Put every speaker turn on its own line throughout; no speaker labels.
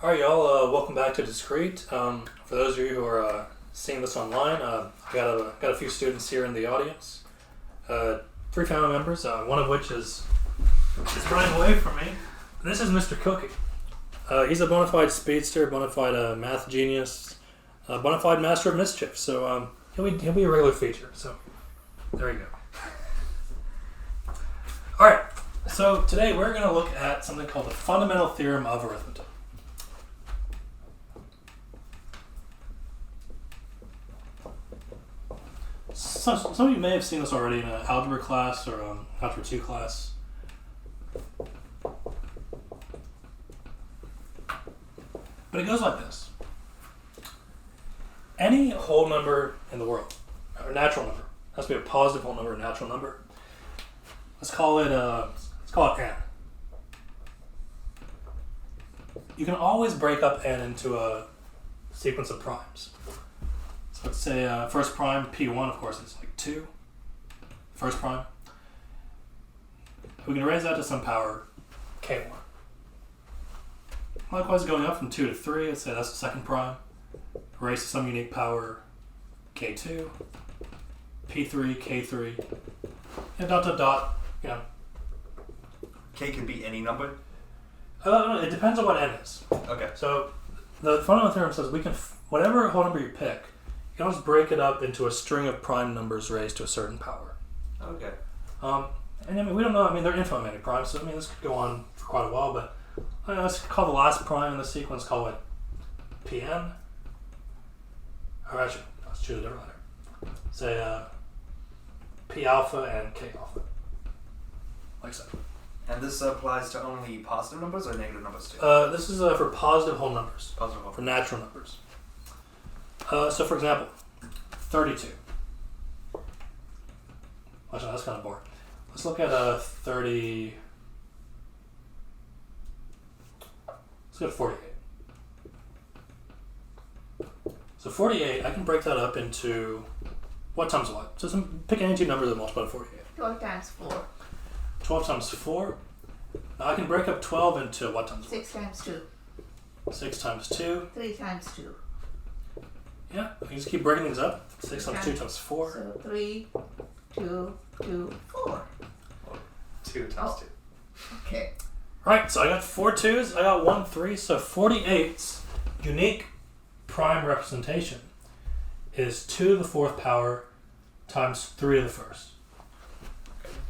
All right, y'all. Welcome back to Discrete. For those of you who are seeing this online, I got a few students here in the audience. Three family members. One of which is running away from me. This is Mr. Cookie. He's a bona fide speedster, bona fide math genius, bona fide master of mischief. So he'll be a regular feature. So there you go. All right. So today we're going to look at something called the fundamental theorem of arithmetic. Some of you may have seen this already in an algebra class or algebra 2 class. But it goes like this. Any whole number in the world, or natural number, has to be a positive whole number, a natural number. Let's call it n. You can always break up n into a sequence of primes. So let's say first prime, P1, of course, is like 2. First prime. We can raise that to some power, K1. Likewise, going up from 2 to 3, let's say that's the second prime. Raise to some unique power, K2, P3, K3, and dot, dot, dot, you know.
K can be any number?
It depends on what n is.
Okay.
So the fundamental theorem says we can, whatever whole number you pick, you can always break it up into a string of prime numbers raised to a certain power.
Okay.
And I mean, we don't know, this are infinite many primes, so this could go on for quite a while, but let's call the last prime in the sequence, call it Pn. Or actually, let's choose a different letter. Say P alpha and K alpha. Like so.
And this applies to only positive numbers or negative numbers too?
This is for positive whole numbers.
Positive whole
for natural numbers. So for example, 32. Actually, that's kind of boring. Let's look at 30. Let's go to 48. So 48, I can break that up into what times what? So pick any two numbers that multiply to 48.
12 times 4.
12 times 4. Now I can break up 12 into what times
6 times 2.
6 times 2.
3 times 2.
Yeah, I can just keep breaking things up. 6 times 2 times 4.
So 3, 2, 2, 4.
2 times 2.
Okay.
Right, so I got 4 2s, I got 1 3, so 48's unique prime representation is 2 to the 4th power times 3 to the 1st.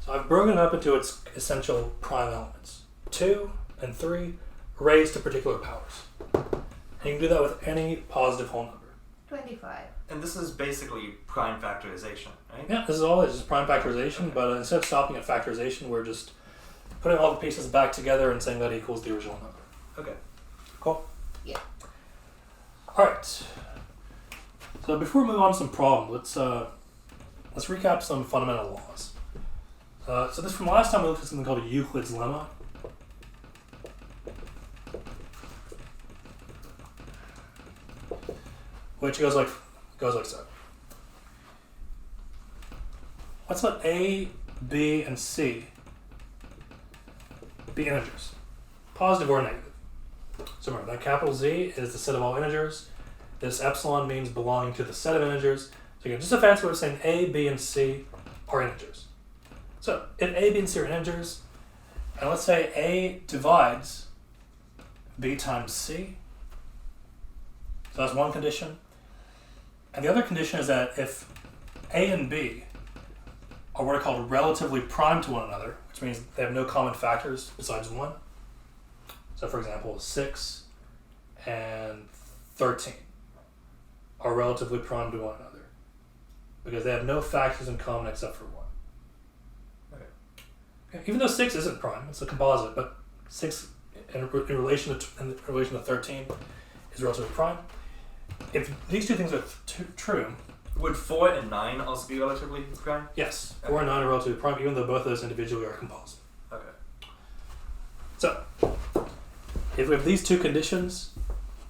So I've broken it up into its essential prime elements. 2 and 3 raised to particular powers. And you can do that with any positive whole number.
25.
And this is basically prime factorization, right?
Yeah, this is all it is, just prime factorization, but instead of stopping at factorization, we're just putting all the pieces back together and saying that equals the original number.
Okay.
Cool?
Yeah.
Alright. So before we move on to some problems, let's recap some fundamental laws. So this from last time we looked at something called a Euclid's lemma. Which goes like so. Let's let A, B, and C be integers, positive or negative. So remember, that capital Z is the set of all integers. This epsilon means belonging to the set of integers. So again, just a fancy way of saying A, B, and C are integers. So if A, B, and C are integers, and let's say A divides B times C, so that's one condition. And the other condition is that if A and B are what are called relatively prime to one another, which means they have no common factors besides 1. So for example, 6 and 13 are relatively prime to one another because they have no factors in common except for 1. Okay. Even though 6 isn't prime, it's a composite, but 6 in relation to 13 is relatively prime. If these two things are true...
Would 4 and 9 also be relatively prime?
Yes, 4 and 9 are relatively prime, even though both of those individually are composite.
Okay.
So, if we have these two conditions,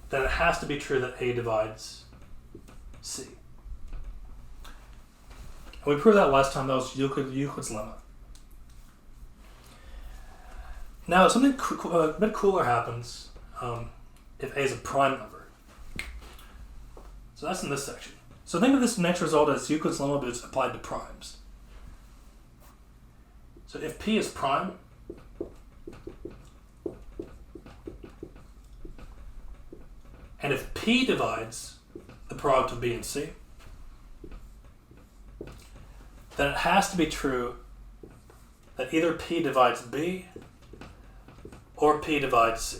then it has to be true that A divides C. And we proved that last time. That was Euclid's lemma. Now, something a bit cooler happens if A is a prime number. So that's in this section. So think of this next result as Euclid's lemma, but it's applied to primes. So if P is prime, and if P divides the product of B and C, then it has to be true that either P divides B or P divides C.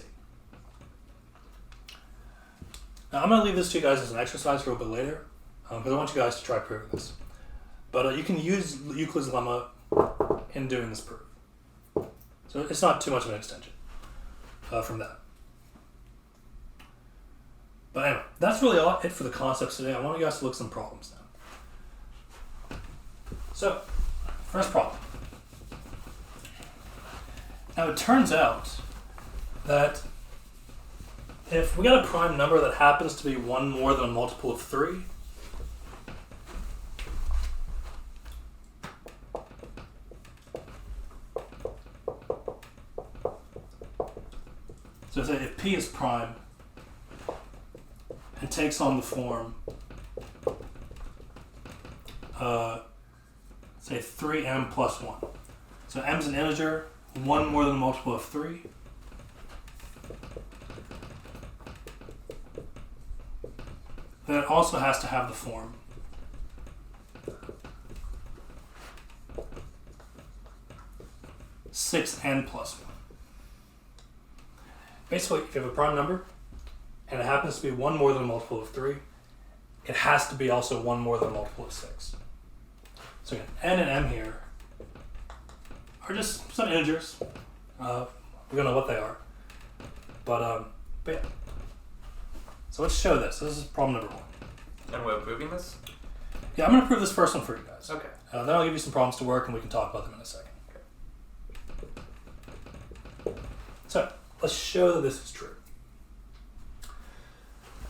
Now I'm going to leave this to you guys as an exercise for a little bit later, because I want you guys to try proving this. But you can use Euclid's lemma in doing this proof. So it's not too much of an extension from that. But anyway, that's really all it for the concepts today. I want you guys to look at some problems now. So, first problem. Now it turns out that if we got a prime number that happens to be one more than a multiple of 3, so say if P is prime and takes on the form say 3m plus 1. So m is an integer, 1 more than a multiple of 3. Then it also has to have the form (6n plus 1). Basically, if you have a prime number and it happens to be 1 more than a multiple of 3, it has to be also 1 more than a multiple of 6. So again, n and m here are just some integers. We don't know what they are. But yeah. So let's show this. This is problem number 1.
And we're proving this?
Yeah, I'm going to prove this first one for you guys.
Okay.
Then I'll give you some problems to work and we can talk about them in a second. So, let's show that this is true.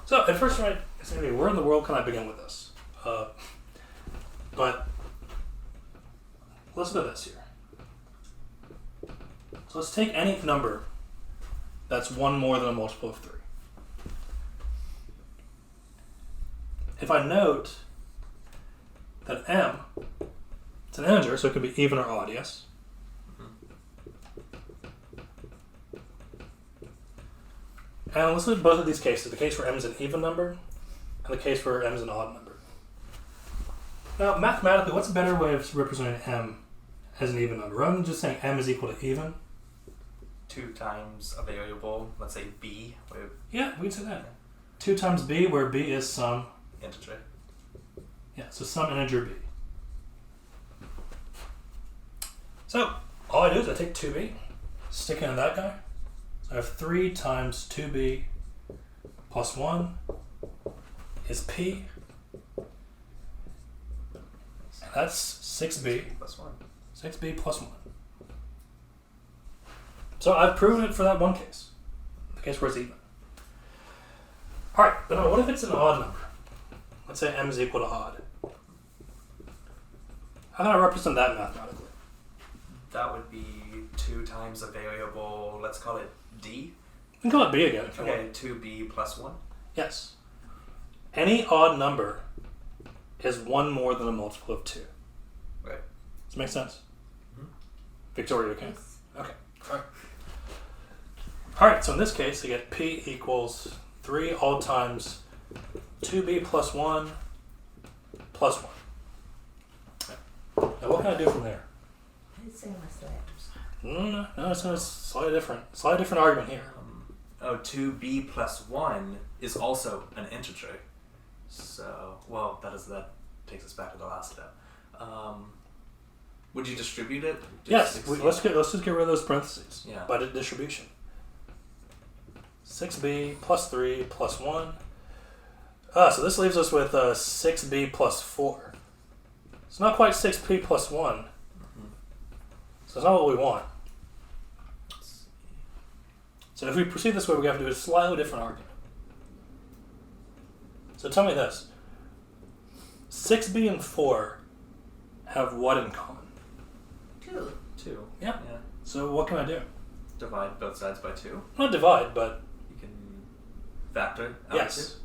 So, at first, right, it's going to be, where in the world can I begin with this? But, let's look at this here. So, let's take any number that's 1 more than a multiple of 3. If I note that m, it's an integer, so it could be even or odd, yes? And let's look at both of these cases, the case where m is an even number and the case where m is an odd number. Now, mathematically, what's a better way of representing m as an even number? Rather than just saying m is equal to even.
2 times a variable, let's say b, where
Yeah, we can say that. 2 times b, where b is some.
integer.
Yeah, so some integer b. So, all I do is I take 2b, stick it in that guy. So I have 3 times 2b plus 1 is p. And that's 6b.
Plus 1.
6b plus 1. So I've proven it for that one case. The case where it's even. Alright, but now what if it's an odd number? Let's say m is equal to odd. How can I represent that mathematically?
That would be 2 times a variable, let's call it d.
You can call it b again if you
Okay,
want.
2b plus 1.
Yes. Any odd number is 1 more than a multiple of 2.
Right.
Does it make sense?
Mm-hmm.
Victoria, okay?
Yes.
Okay. Alright. Alright, so in this case, you get p equals 3 all times 2b plus 1 plus 1. Now what can I do from there?
It's same as that.
No, it's a slightly different argument here.
2b plus 1 is also an integer. So, well, that takes us back to the last step. Would you distribute it?
Yes, let's just get rid of those parentheses.
Yeah.
By distribution. 6b plus 3 plus 1. So this leaves us with 6b plus 4. It's not quite 6p plus 1.
Mm-hmm.
So it's not what we want. So if we proceed this way, we have to do a slightly different argument. So tell me this. 6b and 4 have what in common?
2.
2.
Yeah.
Yeah.
So what can I do?
Divide both sides by 2.
Not divide, but
You can factor out
Yes.
of 2?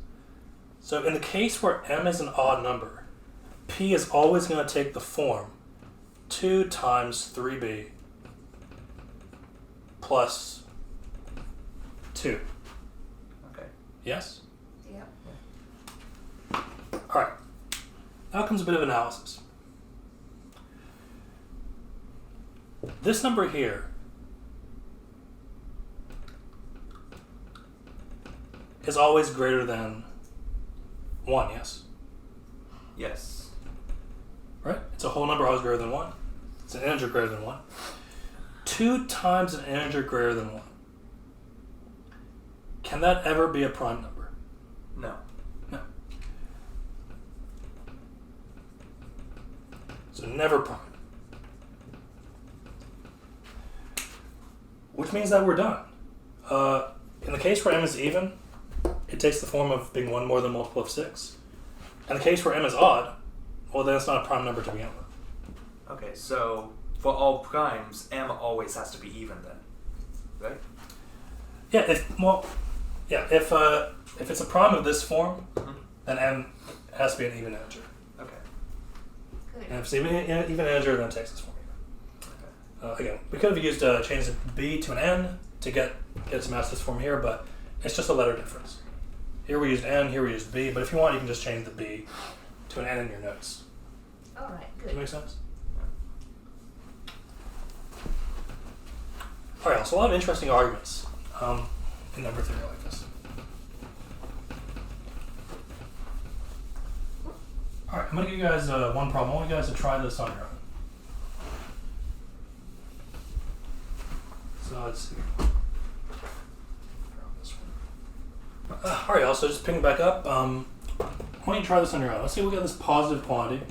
So in the case where m is an odd number, p is always going to take the form 2 times 3b plus 2.
Okay.
Yes?
Yep.
All right. Now comes a bit of analysis. This number here is always greater than 1, yes?
Yes.
Right? It's a whole number always greater than 1. It's an integer greater than 1. 2 times an integer greater than 1. Can that ever be a prime number?
No.
No. So never prime. Which means that we're done. In the case where m is even, it takes the form of being 1 more than multiple of 6. In the case where m is odd, well then it's not a prime number to begin with.
Okay, so for all primes, m always has to be even then, right?
Yeah, if it's a prime of this form, then m has to be an even integer.
Okay.
Good.
And if it's even integer, then it takes this form even. Again, we could have used change the b to an n to get it to match this form here, but it's just a letter difference. Here we used n, here we used b, but if you want, you can just change the b to an n in your notes.
All right.
Does that
Good.
make sense? All right, so a lot of interesting arguments in number theory like this. All right, I'm going to give you guys one problem. I want you guys to try this on your own. So let's see. All right, y'all, so just picking back up. Why don't you try this on your own? Let's say we got this positive quantity,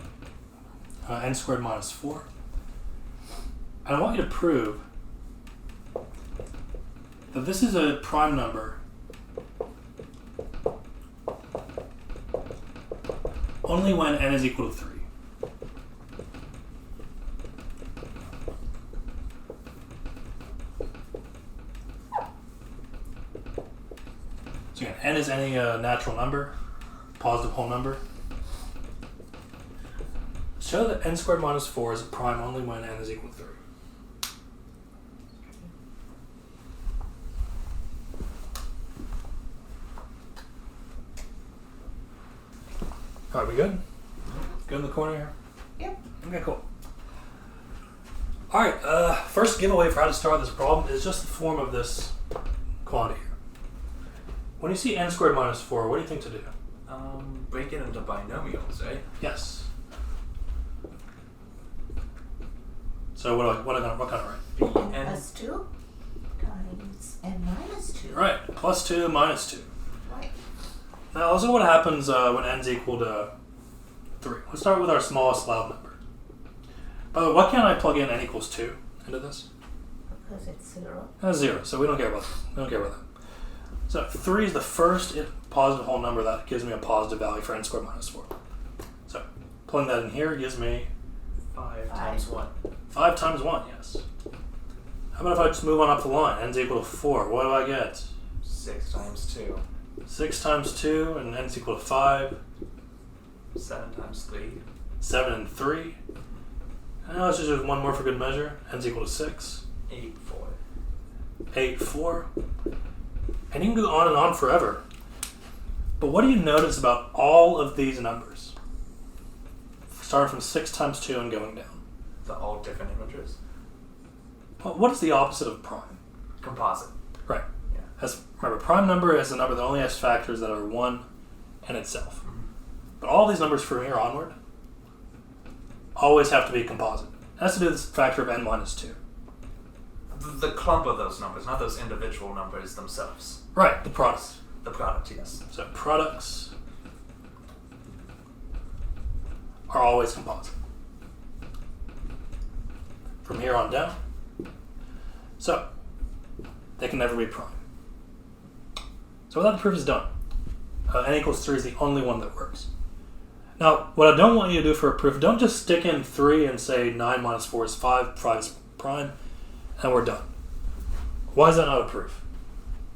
n squared minus 4. And I want you to prove that this is a prime number only when n is equal to 3. So again, n is any natural number, positive whole number. Show that n squared minus 4 is a prime only when n is equal to 3. Alright, we good? Good in the corner here?
Yep.
Okay, cool. Alright, first giveaway for how to start this problem is just the form of this quantity here. When you see n squared minus 4, what do you think to do?
Break it into binomials, right?
Yes. So what kind of right?
n plus 2 times n minus 2.
Right, plus 2 minus 2.
Right.
Now let's look at what happens when n's equal to 3. Let's start with our smallest allowed number. By the way, why can't I plug in n equals 2 into this?
Because it's 0.
0, so we don't care about that. We don't care about that. So 3 is the first positive whole number that gives me a positive value for n squared minus 4. So plugging that in here gives me
5
Five.
times 1.
5 times 1, yes. How about if I just move on up the line? N's equal to 4. What do I get?
6 times 2.
6 times 2, and n's equal to 5.
7 times 3.
7 and 3. And now let's just do one more for good measure. N's equal to 6.
8, 4.
8, 4. And you can go on and on forever. But what do you notice about all of these numbers? Starting from 6 times 2 and going down.
They're all different integers.
Well, what is the opposite of prime?
Composite.
Right.
Yeah.
Remember, prime number is a number that only has factors that are 1 and itself. But all these numbers from here onward always have to be composite. It has to do with this factor of n minus 2.
The clump of those numbers, not those individual numbers themselves.
Right, the product.
The product, yes.
So products are always composite. From here on down. So, they can never be prime. So that proof is done. N equals 3 is the only one that works. Now, what I don't want you to do for a proof, don't just stick in 3 and say 9 minus 4 is 5, 5 is prime, and we're done. Why is that not a proof?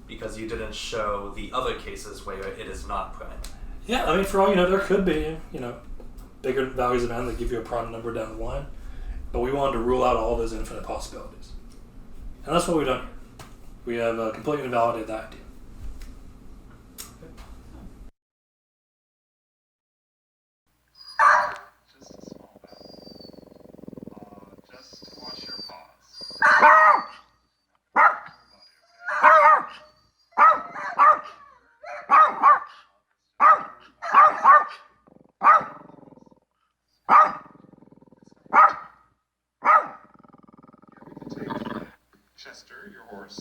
because you didn't show the other cases where it is not prime.
Yeah, I mean, for all you know, there could be, bigger values of n that give you a prime number down to 1, but we wanted to rule out all those infinite possibilities. And that's what we've done here. We have completely invalidated that idea.
Just a small bit. Just watch your paws. Chester, your horse.